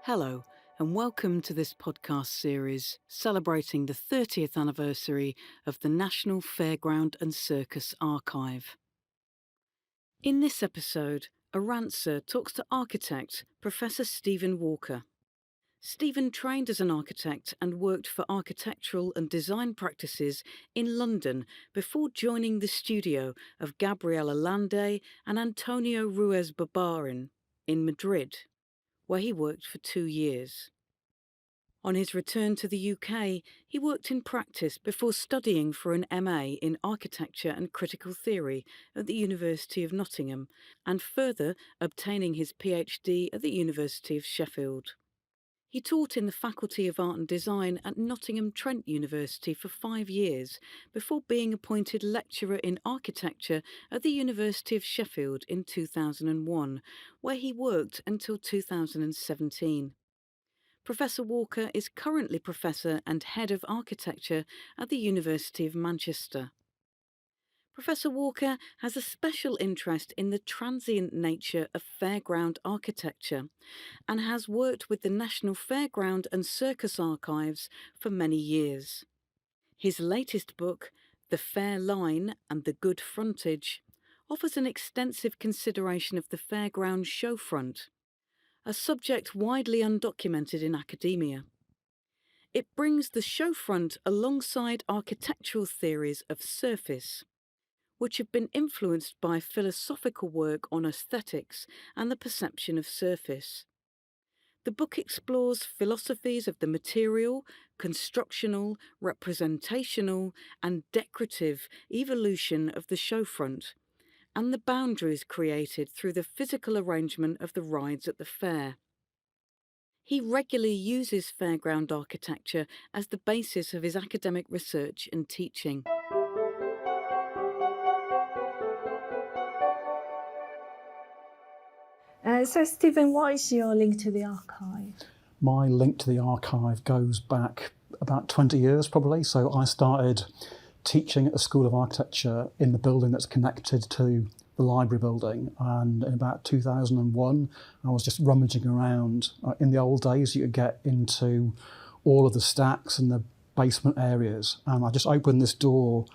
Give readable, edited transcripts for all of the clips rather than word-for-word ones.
Hello, and welcome to this podcast series celebrating the 30th anniversary of the National Fairground and Circus Archive. In this episode, Arantxa talks to architect Professor Stephen Walker. Stephen trained as an architect and worked for architectural and design practices in London before joining the studio of Gabriel Allende and Antonio Ruiz Barbarín in Madrid, where he worked for 2 years. On his return to the UK, he worked in practice before studying for an MA in Architecture and Critical Theory at the University of Nottingham, and further obtaining his PhD at the University of Sheffield. He taught in the Faculty of Art and Design at Nottingham Trent University for 5 years, before being appointed lecturer in architecture at the University of Sheffield in 2001, where he worked until 2017. Professor Walker is currently Professor and Head of Architecture at the University of Manchester. Professor Walker has a special interest in the transient nature of fairground architecture and has worked with the National Fairground and Circus Archives for many years. His latest book, The Fair Line and the Good Frontage, offers an extensive consideration of the fairground showfront, a subject widely undocumented in academia. It brings the showfront alongside architectural theories of surface, which have been influenced by philosophical work on aesthetics and the perception of surface. The book explores philosophies of the material, constructional, representational, and decorative evolution of the showfront, and the boundaries created through the physical arrangement of the rides at the fair. He regularly uses fairground architecture as the basis of his academic research and teaching. So Stephen, what is your link to the archive? My link to the archive goes back about 20 years probably. So I started teaching at the School of Architecture in the building that's connected to the library building, and in about 2001 I was just rummaging around. In the old days you could get into all of the stacks and the basement areas, and I just opened this door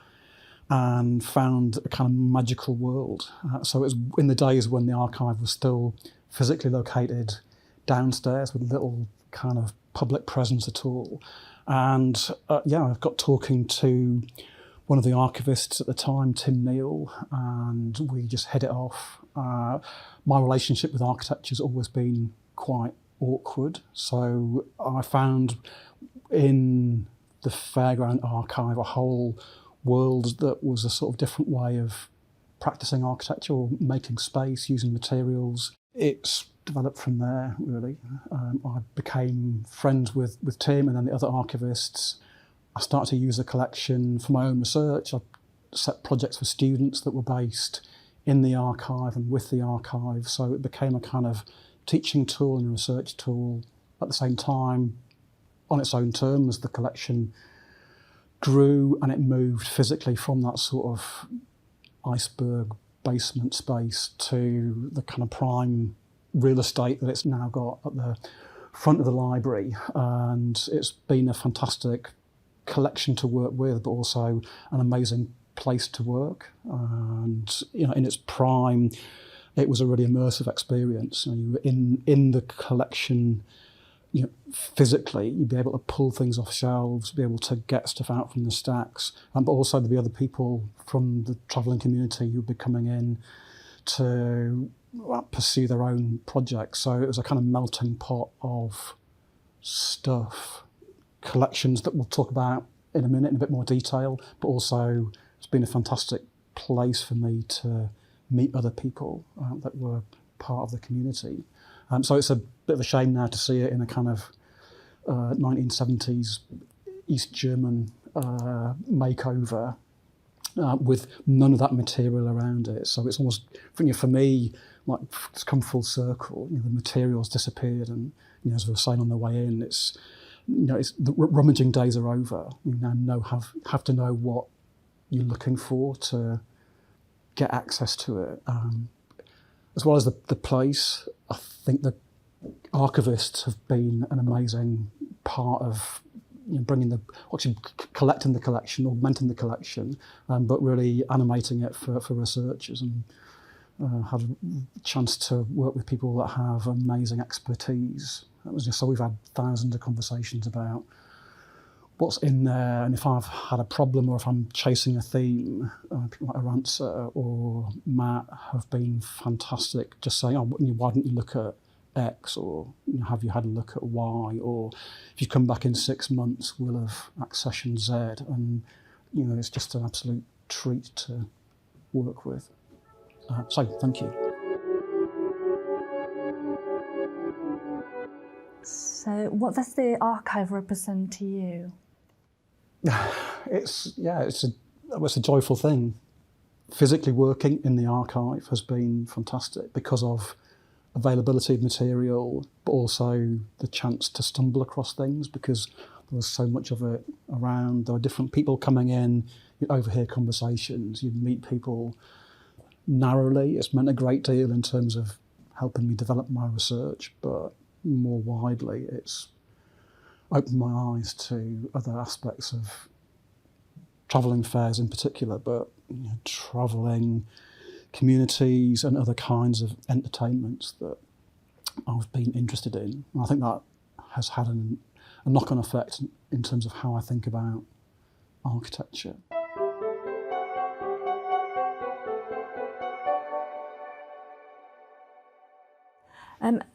and found a kind of magical world. So it was in the days when the archive was still physically located downstairs with little kind of public presence at all. And I got talking to one of the archivists at the time, Tim Neal, and we just hit it off. My relationship with architecture has always been quite awkward, so I found in the Fairground archive a whole world that was a sort of different way of practicing architecture or making space, using materials. It's developed from there, really. I became friends with Tim and then the other archivists. I started to use the collection for my own research. I set projects for students that were based in the archive and with the archive, so it became a kind of teaching tool and a research tool. At the same time, on its own terms, the collection grew and it moved physically from that sort of iceberg basement space to the kind of prime real estate that it's now got at the front of the library. And it's been a fantastic collection to work with, but also an amazing place to work. And in its prime, it was a really immersive experience. You were in the collection. Physically, you'd be able to pull things off shelves, be able to get stuff out from the stacks, but also there'd be other people from the travelling community who'd be coming in to pursue their own projects. So it was a kind of melting pot of stuff, collections that we'll talk about in a minute in a bit more detail, but also it's been a fantastic place for me to meet other people that were part of the community. So it's a bit of a shame now to see it in a kind of 1970s East German makeover with none of that material around it. So it's almost, for me, like it's come full circle. The material's disappeared, and as we were saying on the way in, it's it's, the rummaging days are over. You now have to know what you're looking for to get access to it. As well as the place, I think the archivists have been an amazing part of collecting the collection, augmenting the collection, but really animating it for researchers, and had a chance to work with people that have amazing expertise. So we've had thousands of conversations about what's in there, and if I've had a problem or if I'm chasing a theme, people like Aranza or Matt have been fantastic, just saying, why didn't you look at X, or have you had a look at Y, or if you come back in 6 months we'll have accession Z, and it's just an absolute treat to work with. So thank you. So what does the archive represent to you? It's a joyful thing. Physically working in the archive has been fantastic because of availability of material, but also the chance to stumble across things because there was so much of it around. There were different people coming in, you'd overhear conversations, you'd meet people narrowly. It's meant a great deal in terms of helping me develop my research, but more widely, it's opened my eyes to other aspects of travelling fairs in particular, but travelling communities and other kinds of entertainments that I've been interested in. And I think that has had a knock-on effect in terms of how I think about architecture.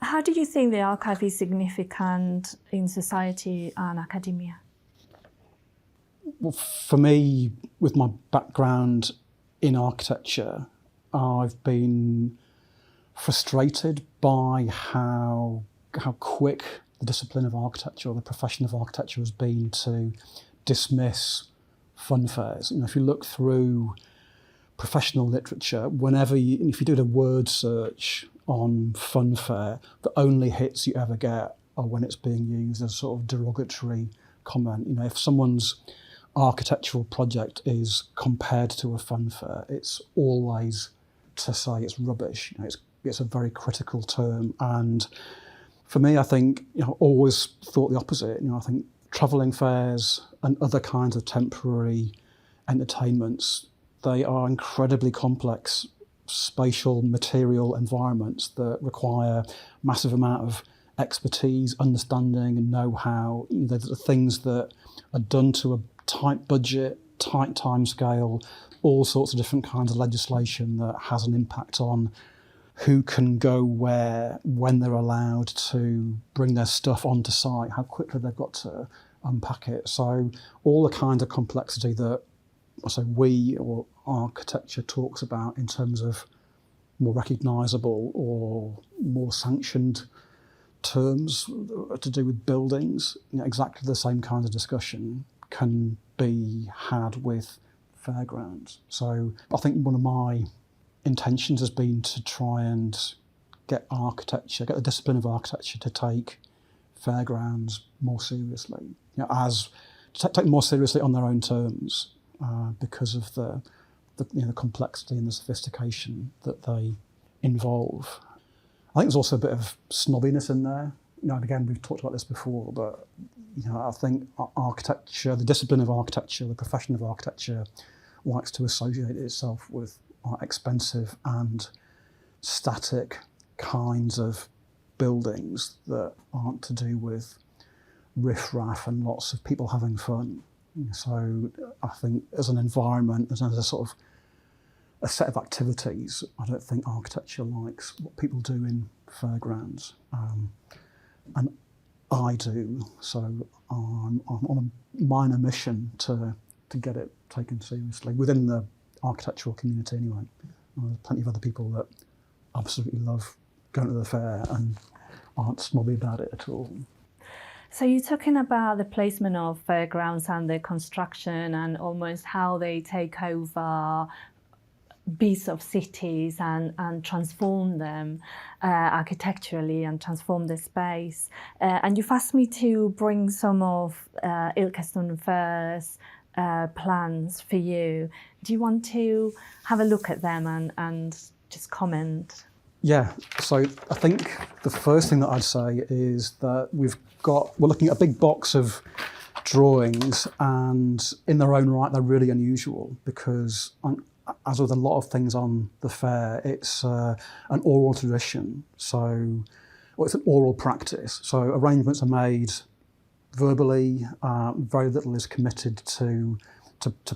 How do you think the archive is significant in society and academia? Well, for me, with my background in architecture, I've been frustrated by how quick the discipline of architecture or the profession of architecture has been to dismiss fun fairs. If you look through professional literature, if you do a word search on fun fair, the only hits you ever get are when it's being used as sort of derogatory comment. If someone's architectural project is compared to a fun fair, it's always to say it's rubbish. It's a very critical term, and for me, I think always thought the opposite. I think travelling fairs and other kinds of temporary entertainments, they are incredibly complex spatial material environments that require massive amount of expertise, understanding and know-how. The things that are done to a tight budget, tight time scale, all sorts of different kinds of legislation that has an impact on who can go where, when they're allowed to bring their stuff onto site, how quickly they've got to unpack it. So all the kind of complexity that we or architecture talks about in terms of more recognisable or more sanctioned terms to do with buildings, exactly the same kind of discussion can be had with Fairground. So I think one of my intentions has been to try and get the discipline of architecture to take fairgrounds more seriously, take more seriously on their own terms, because of the complexity and the sophistication that they involve. I think there's also a bit of snobbiness in there. And again, we've talked about this before, but I think architecture, the discipline of architecture, the profession of architecture, likes to associate itself with expensive and static kinds of buildings that aren't to do with riff-raff and lots of people having fun. So I think as an environment, as a sort of a set of activities, I don't think architecture likes what people do in fairgrounds. And I do, so I'm on a minor mission to get it taken seriously, within the architectural community anyway. There's plenty of other people that absolutely love going to the fair and aren't snobby about it at all. So you're talking about the placement of fairgrounds and the construction and almost how they take over bits of cities and transform them architecturally and transform the space. And you've asked me to bring some of Ilkeston Fair's plans for you. Do you want to have a look at them and just comment? Yeah, so I think the first thing that I'd say is that we're looking at a big box of drawings, and in their own right, they're really unusual because, as with a lot of things on the fair, it's an oral tradition. So, it's an oral practice. So arrangements are made verbally. Very little is committed to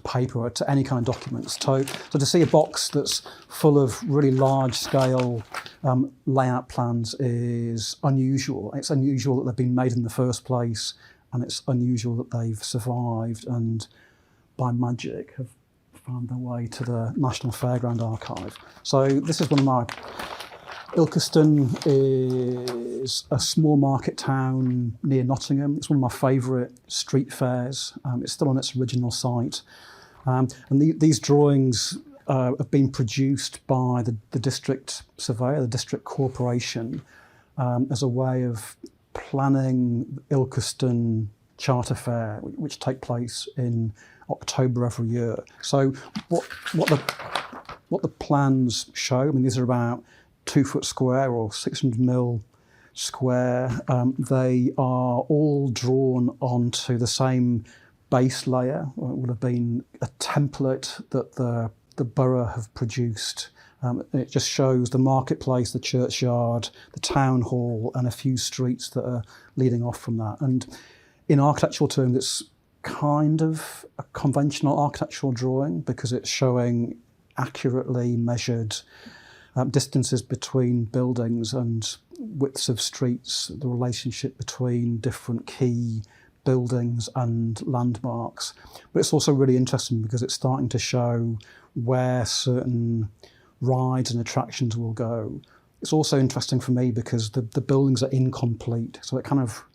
paper or to any kind of documents. So to see a box that's full of really large-scale layout plans is unusual. It's unusual that they've been made in the first place, and it's unusual that they've survived and, by magic, have found their way to the National Fairground archive. So this is one of my... Ilkeston is a small market town near Nottingham. It's one of my favourite street fairs. It's still on its original site. And these drawings have been produced by the district surveyor, the district corporation, as a way of planning Ilkeston Charter Fair, which take place in October every year. So what the plans show, I mean, these are about 2 foot square or 600 mil square. They are all drawn onto the same base layer. It would have been a template that the borough have produced. It just shows the marketplace, the churchyard, the town hall, and a few streets that are leading off from that. And in architectural terms, it's kind of a conventional architectural drawing because it's showing accurately measured distances between buildings and widths of streets, the relationship between different key buildings and landmarks. But it's also really interesting because it's starting to show where certain rides and attractions will go. It's also interesting for me because the buildings are incomplete, so it kind of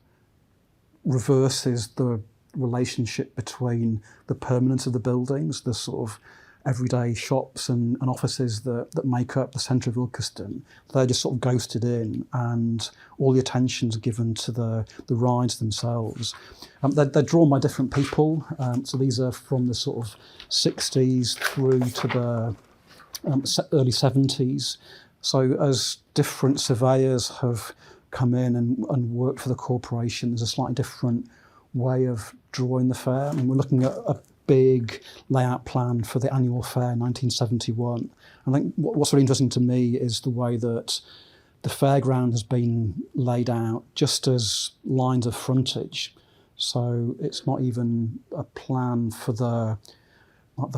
reverses the relationship between the permanence of the buildings, the sort of everyday shops and offices that make up the centre of Ilkeston. They're just sort of ghosted in, and all the attention's given to the rides themselves. They're drawn by different people, so these are from the sort of 60s through to the early 70s. So as different surveyors have come in and worked for the corporation, there's a slightly different way of drawing the fair. I mean, we're looking at a big layout plan for the annual fair 1971. I think what's really interesting to me is the way that the fairground has been laid out just as lines of frontage. So it's not even a plan for the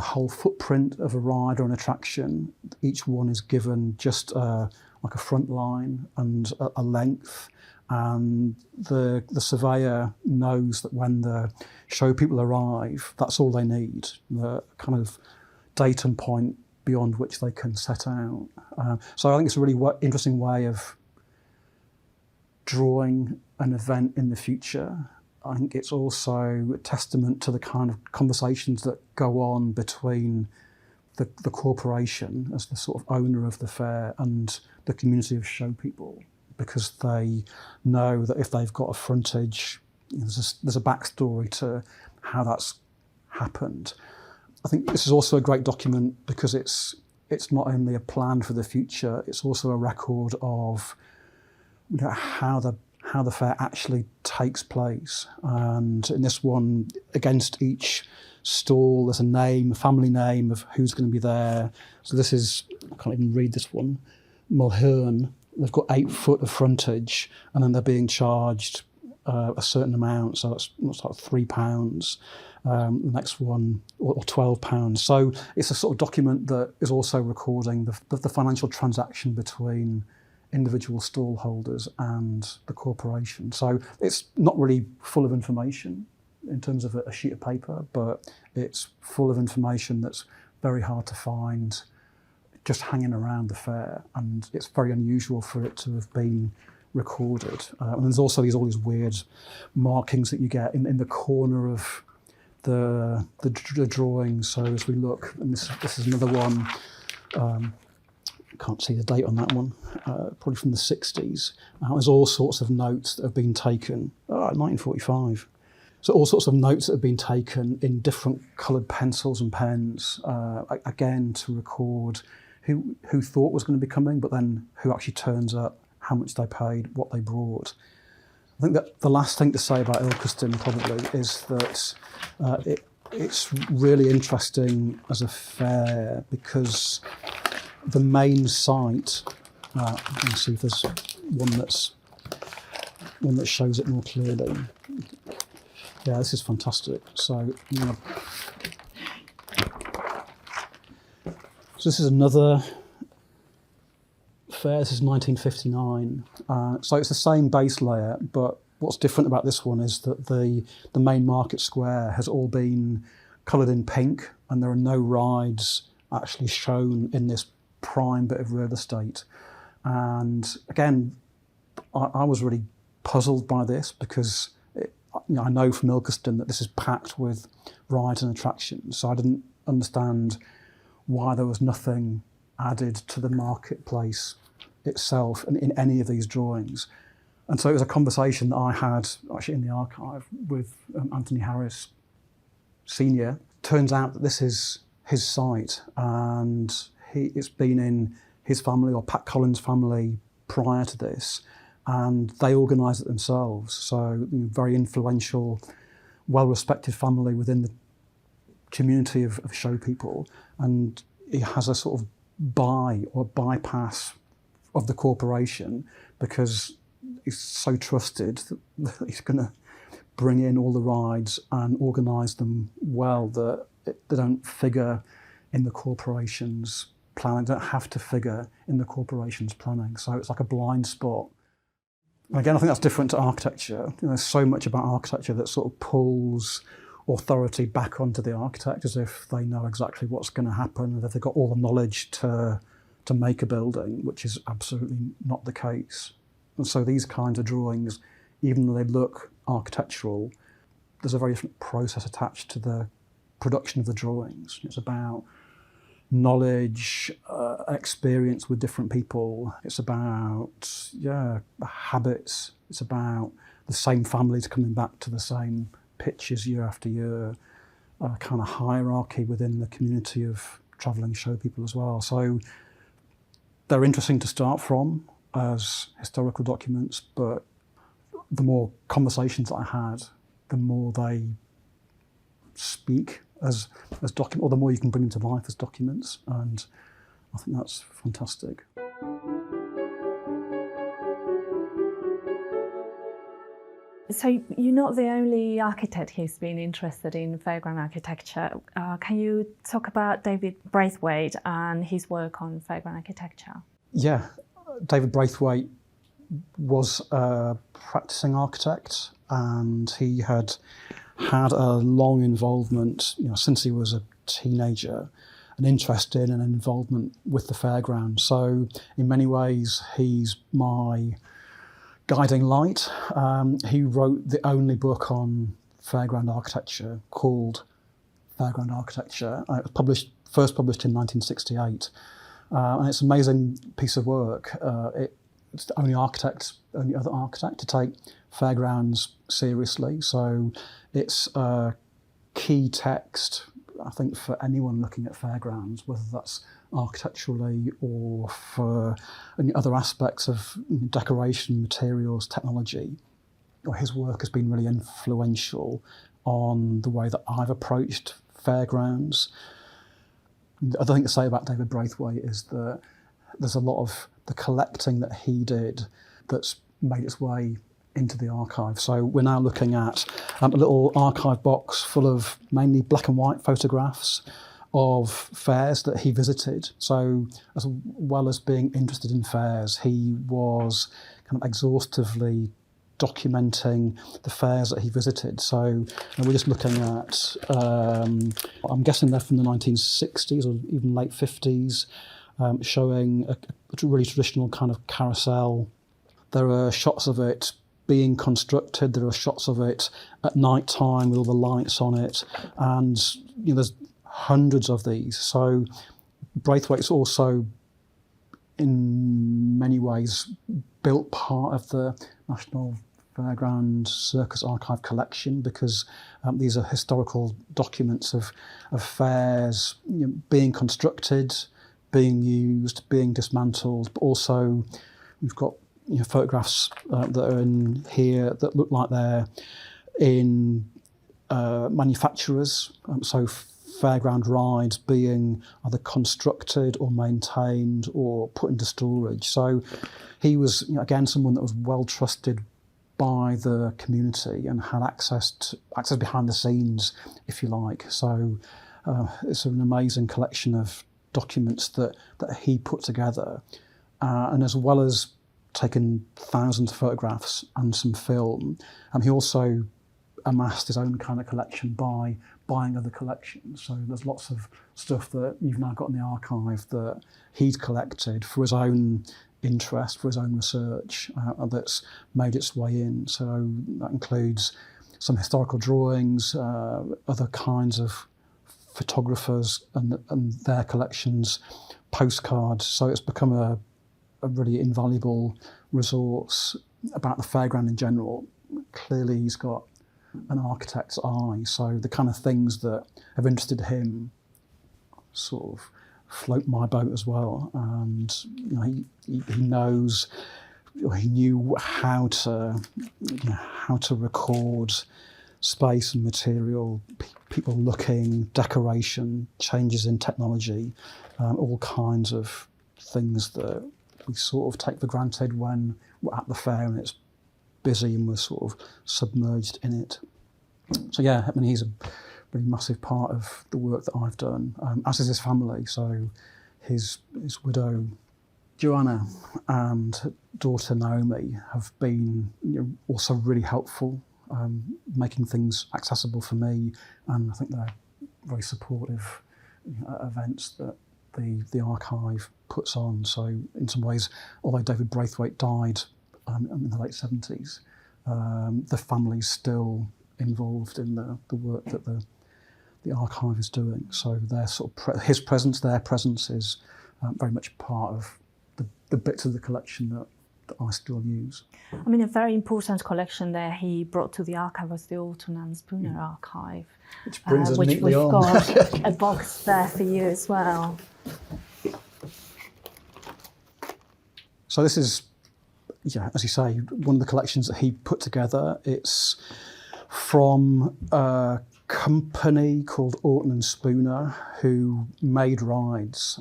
whole footprint of a ride or an attraction. Each one is given just like a front line and a length. And the surveyor knows that when the show people arrive, that's all they need, the kind of datum point beyond which they can set out. So I think it's a really interesting way of drawing an event in the future. I think it's also a testament to the kind of conversations that go on between the corporation as the sort of owner of the fair and the community of show people, because they know that if they've got a frontage, there's a backstory to how that's happened. I think this is also a great document because it's not only a plan for the future, it's also a record of how the fair actually takes place. And in this one, against each stall, there's a name, a family name of who's going to be there. So this is, I can't even read this one, Mulhern. They've got 8 foot of frontage, and then they're being charged a certain amount. So that's like £3. The next one, or £12. So it's a sort of document that is also recording the financial transaction between individual stall holders and the corporation. So it's not really full of information in terms of a sheet of paper, but it's full of information that's very hard to find just hanging around the fair, and it's very unusual for it to have been recorded. And there's also all these weird markings that you get in the corner of the drawing. So as we look, and this is another one Can't see the date on that one, probably from the 60s. There's all sorts of notes that have been taken, 1945. So all sorts of notes that have been taken in different coloured pencils and pens, again to record who thought was going to be coming, but then who actually turns up, how much they paid, what they brought. I think that the last thing to say about Ilkeston probably is that it's really interesting as a fair because the main site, let me see if there's one that shows it more clearly. Yeah, this is fantastic. So this is another fair. This is 1959. So it's the same base layer, but what's different about this one is that the main market square has all been coloured in pink, and there are no rides actually shown in this prime bit of real estate. And again, I was really puzzled by this because I know from Ilkeston that this is packed with rides and attractions, so I didn't understand why there was nothing added to the marketplace itself in any of these drawings. And so it was a conversation that I had actually in the archive with Anthony Harris Senior. Turns out that this is his site, and it's been in his family or Pat Collins' family prior to this, and they organised it themselves. So very influential, well-respected family within the community of show people, and he has a sort of bypass of the corporation because he's so trusted that he's going to bring in all the rides and organise them well that they don't figure in the corporation's planning, don't have to figure in the corporation's planning. So it's like a blind spot. And again, I think that's different to architecture. There's so much about architecture that sort of pulls authority back onto the architect as if they know exactly what's going to happen and that they've got all the knowledge to make a building, which is absolutely not the case. And so these kinds of drawings, even though they look architectural, there's a very different process attached to the production of the drawings. It's about knowledge, experience with different people. It's about, habits. It's about the same families coming back to the same pitches year after year, kind of hierarchy within the community of travelling show people as well. So they're interesting to start from as historical documents, but the more conversations I had, the more they speak as documents, or the more you can bring them to life as documents, and I think that's fantastic. So you're not the only architect who's been interested in fairground architecture. Can you talk about David Braithwaite and his work on fairground architecture? Yeah, David Braithwaite was a practicing architect, and he had a long involvement, since he was a teenager, an interest in and involvement with the fairground. So in many ways, he's my guiding light. He wrote the only book on fairground architecture called Fairground Architecture. It was first published in 1968. And it's an amazing piece of work. It's the only other architect to take fairgrounds seriously. So it's a key text, I think, for anyone looking at fairgrounds, whether that's architecturally or for any other aspects of decoration, materials, technology. His work has been really influential on the way that I've approached fairgrounds. The other thing to say about David Braithwaite is that there's a lot of the collecting that he did that's made its way into the archive. So we're now looking at a little archive box full of mainly black and white photographs of fairs that he visited. So as well as being interested in fairs, he was kind of exhaustively documenting the fairs that he visited. So we're just looking at, I'm guessing they're from the 1960s or even late 50s, showing a really traditional kind of carousel. There are shots of it being constructed, there are shots of it at night time with all the lights on it, and there's hundreds of these. So Braithwaite's also in many ways built part of the National Fairground Circus Archive collection, because these are historical documents of fairs, being constructed, being used, being dismantled, but also we've got photographs that are in here that look like they're in manufacturers, so fairground rides being either constructed or maintained or put into storage. So he was, again, someone that was well trusted by the community and had access behind the scenes, if you like. So it's an amazing collection of documents that he put together. And as well as taking thousands of photographs and some film, he also amassed his own kind of collection by buying other collections. So there's lots of stuff that you've now got in the archive that he's collected for his own interest, for his own research, that's made its way in. So that includes some historical drawings, other kinds of photographers and their collections, postcards. So it's become a really invaluable resource about the fairground in general. Clearly he's got an architect's eye, so the kind of things that have interested him sort of float my boat as well. And he knows, he knew how to record space and material, people looking, decoration, changes in technology, all kinds of things that we sort of take for granted when we're at the fair and it's busy and we're sort of submerged in it. So yeah, I mean, he's a really massive part of the work that I've done, as is his family. So his widow Joanna and daughter Naomi have been also really helpful, making things accessible for me, and I think they're very supportive events that the archive puts on. So in some ways, although David Braithwaite died in the late 70s, the family's still involved in the work that the archive is doing. So their sort of his presence, their presence is very much part of the bits of the collection that I still use. I mean, a very important collection there he brought to the archive was the Alton and Spooner archive, which brings us which neatly we've on. got a box there for you as well. So this is, as you say, one of the collections that he put together. It's from a company called Alton and Spooner, who made rides,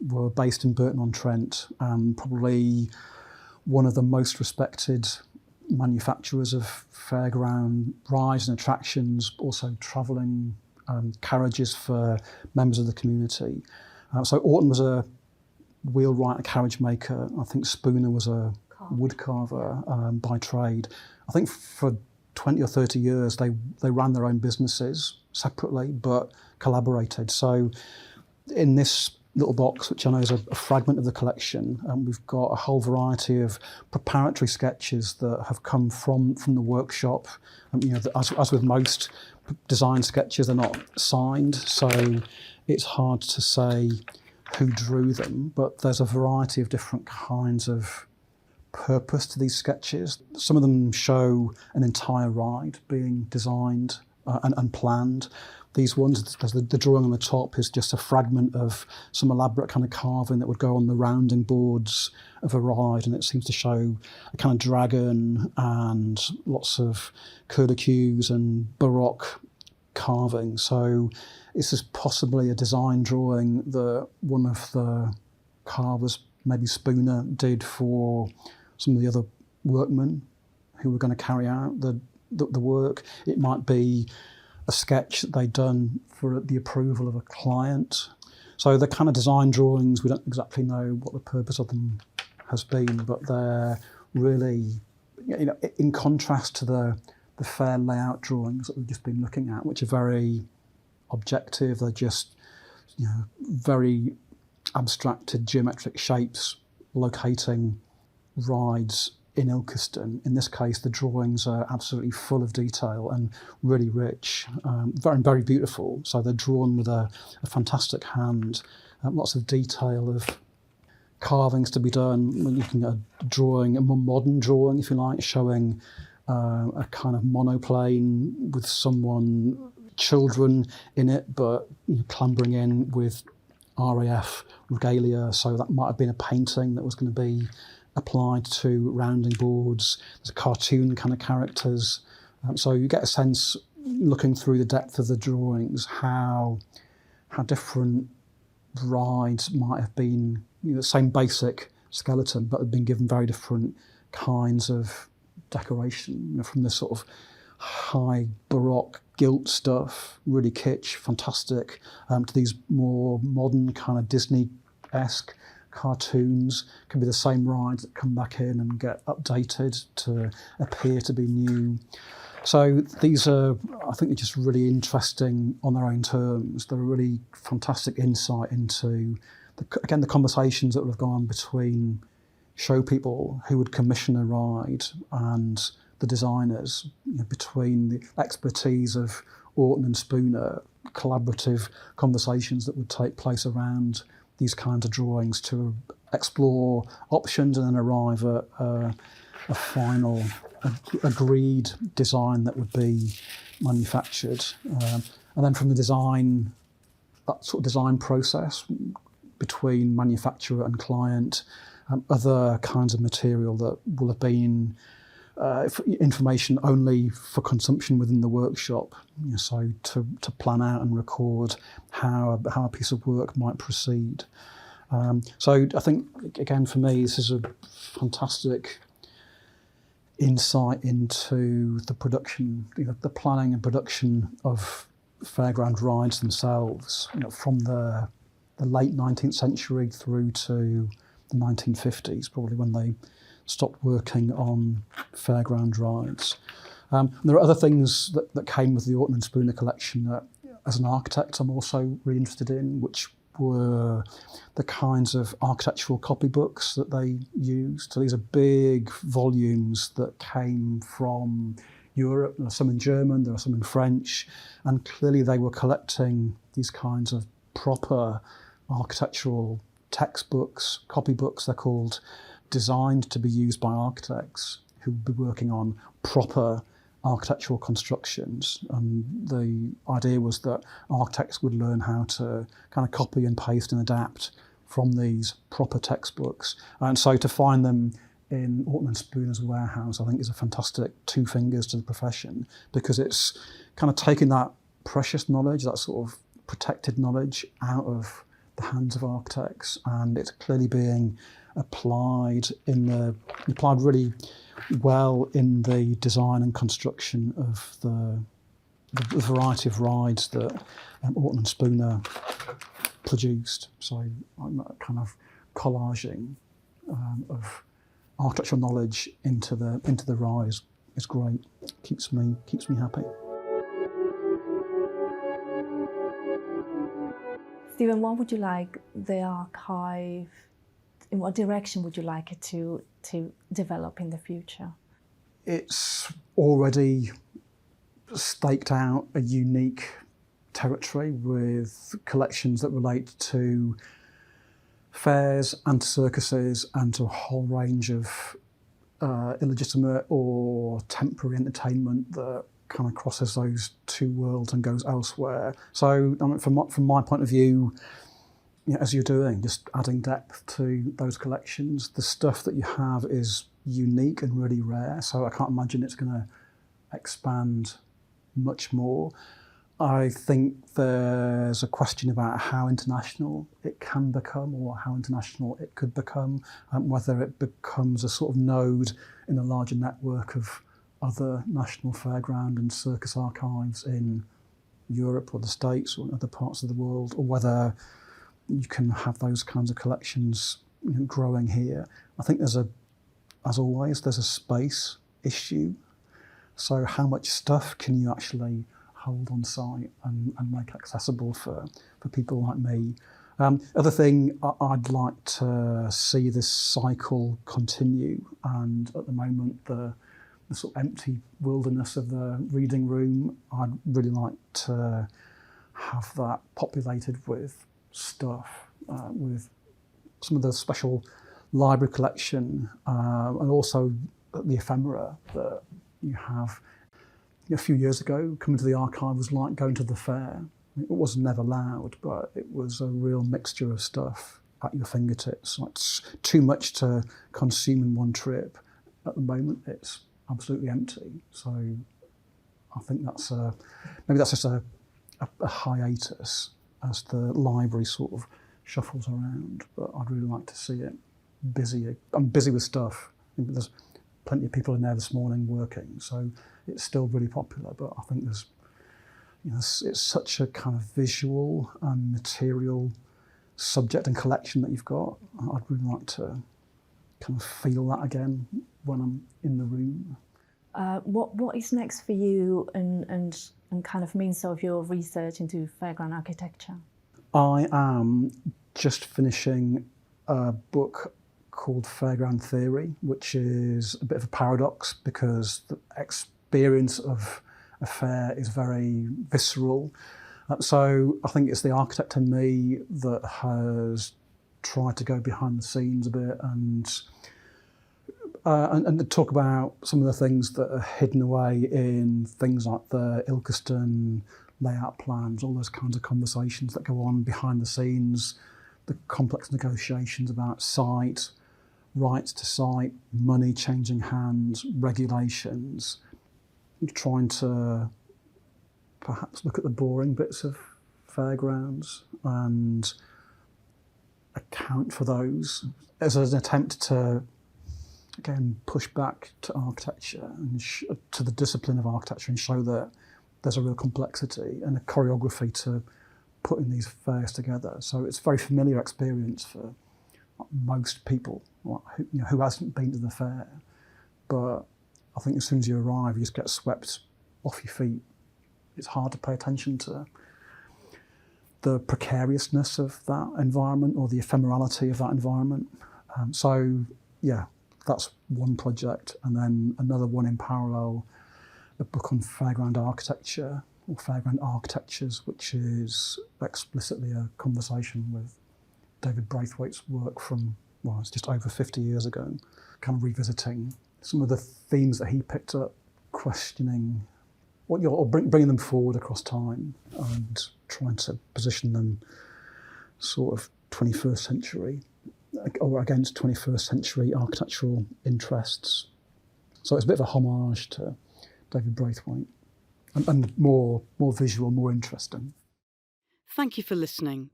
were based in Burton-on-Trent, and probably one of the most respected manufacturers of fairground rides and attractions, also travelling carriages for members of the community. So Alton was a wheelwright and carriage maker. I think Spooner was a wood carver by trade. I think for 20 or 30 years they ran their own businesses separately but collaborated. So in this little box, which I know is a fragment of the collection, we've got a whole variety of preparatory sketches that have come from the workshop. As with most design sketches, they're not signed, so it's hard to say who drew them, but there's a variety of different kinds of purpose to these sketches. Some of them show an entire ride being designed and planned. These ones, the drawing on the top is just a fragment of some elaborate kind of carving that would go on the rounding boards of a ride, and it seems to show a kind of dragon and lots of curlicues and Baroque carving. So this is possibly a design drawing that one of the carvers, maybe Spooner, did for some of the other workmen who were going to carry out the work. It might be a sketch that they'd done for the approval of a client. So the kind of design drawings, we don't exactly know what the purpose of them has been, but they're really, in contrast to the fair layout drawings that we've just been looking at, which are very objective. They're just, very abstracted geometric shapes locating rides in Ilkeston. In this case, the drawings are absolutely full of detail and really rich, very, very beautiful. So they're drawn with a fantastic hand, lots of detail of carvings to be done. When you can get a drawing, a more modern drawing, if you like, showing a kind of monoplane with children in it, but clambering in with RAF regalia. So that might have been a painting that was going to be applied to rounding boards. There's a cartoon kind of characters. So you get a sense, looking through the depth of the drawings, how different rides might have been, the same basic skeleton, but have been given very different kinds of decoration, from this sort of high Baroque gilt stuff, really kitsch, fantastic, to these more modern kind of Disney-esque cartoons. Can be the same rides that come back in and get updated to appear to be new. So these are, I think, they're just really interesting on their own terms. They're a really fantastic insight into, the conversations that would have gone between show people who would commission a ride and the designers, between the expertise of Orton and Spooner, collaborative conversations that would take place around these kinds of drawings to explore options and then arrive at a final agreed design that would be manufactured. And then from the design, that sort of design process between manufacturer and client, other kinds of material that will have been information only for consumption within the workshop. So to plan out and record how a piece of work might proceed. So I think, again, for me, this is a fantastic insight into the production, the planning and production of fairground rides themselves, from the late 19th century through to the 1950s, probably when they stopped working on fairground rides. There are other things that came with the Orton and Spooner collection that, as an architect, I'm also really interested in, which were the kinds of architectural copybooks that they used. So these are big volumes that came from Europe. There are some in German, there are some in French, and clearly they were collecting these kinds of proper architectural textbooks, copybooks. They're called, designed to be used by architects who would be working on proper architectural constructions. And the idea was that architects would learn how to kind of copy and paste and adapt from these proper textbooks. And so to find them in Orton and Spooner's warehouse, I think, is a fantastic two fingers to the profession, because it's kind of taking that precious knowledge, that sort of protected knowledge, out of the hands of architects, and it's clearly being applied really well in the design and construction of the variety of rides that Orton and Spooner produced. So that kind of collaging of architectural knowledge into the ride is great. Keeps me happy. Stephen, what would you like the archive, in what direction would you like it to develop in the future? It's already staked out a unique territory with collections that relate to fairs and to circuses and to a whole range of illegitimate or temporary entertainment that kind of crosses those two worlds and goes elsewhere. So from my point of view, as you're doing, just adding depth to those collections, the stuff that you have is unique and really rare, so I can't imagine it's going to expand much more. I think there's a question about how international it can become, or how international it could become, whether it becomes a sort of node in a larger network of other national fairground and circus archives in Europe or the States or in other parts of the world, or whether you can have those kinds of collections growing here. I think as always, there's a space issue. So how much stuff can you actually hold on site and make accessible for people like me? Other thing, I'd like to see this cycle continue, and at the moment the sort of empty wilderness of the reading room, I'd really like to have that populated with stuff, with some of the special library collection, and also the ephemera that you have. A few years ago, coming to the archive was like going to the fair. It was never loud, but it was a real mixture of stuff at your fingertips. It's too much to consume in one trip. At the moment, it's absolutely empty. So I think maybe that's just a hiatus as the library sort of shuffles around. But I'd really like to see it busy. I'm busy with stuff. There's plenty of people in there this morning working, so it's still really popular. But I think it's such a kind of visual and material subject and collection that you've got. I'd really like to kind of feel that again when I'm in the room. What is next for you and kind of means of your research into fairground architecture? I am just finishing a book called Fairground Theory, which is a bit of a paradox because the experience of a fair is very visceral. So I think it's the architect in me that has tried to go behind the scenes a bit and to talk about some of the things that are hidden away in things like the Ilkeston layout plans, all those kinds of conversations that go on behind the scenes, the complex negotiations about site, rights to site, money changing hands, regulations, trying to perhaps look at the boring bits of fairgrounds and account for those as an attempt to, again, push back to architecture and to the discipline of architecture and show that there's a real complexity and a choreography to putting these fairs together. So it's a very familiar experience for most people who hasn't been to the fair. But I think as soon as you arrive, you just get swept off your feet. It's hard to pay attention to the precariousness of that environment or the ephemerality of that environment. So yeah, that's one project. And then another one in parallel, a book on fairground architecture or fairground architectures, which is explicitly a conversation with David Braithwaite's work from, well, it's just over 50 years ago, kind of revisiting some of the themes that he picked up, questioning or bringing them forward across time and trying to position them sort of 21st century or against 21st century architectural interests. So it's a bit of a homage to David Braithwaite and more visual, more interesting. Thank you for listening.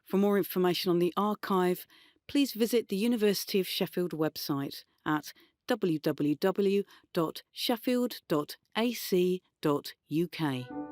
For more information on the archive, please visit the University of Sheffield website at www.sheffield.ac.uk.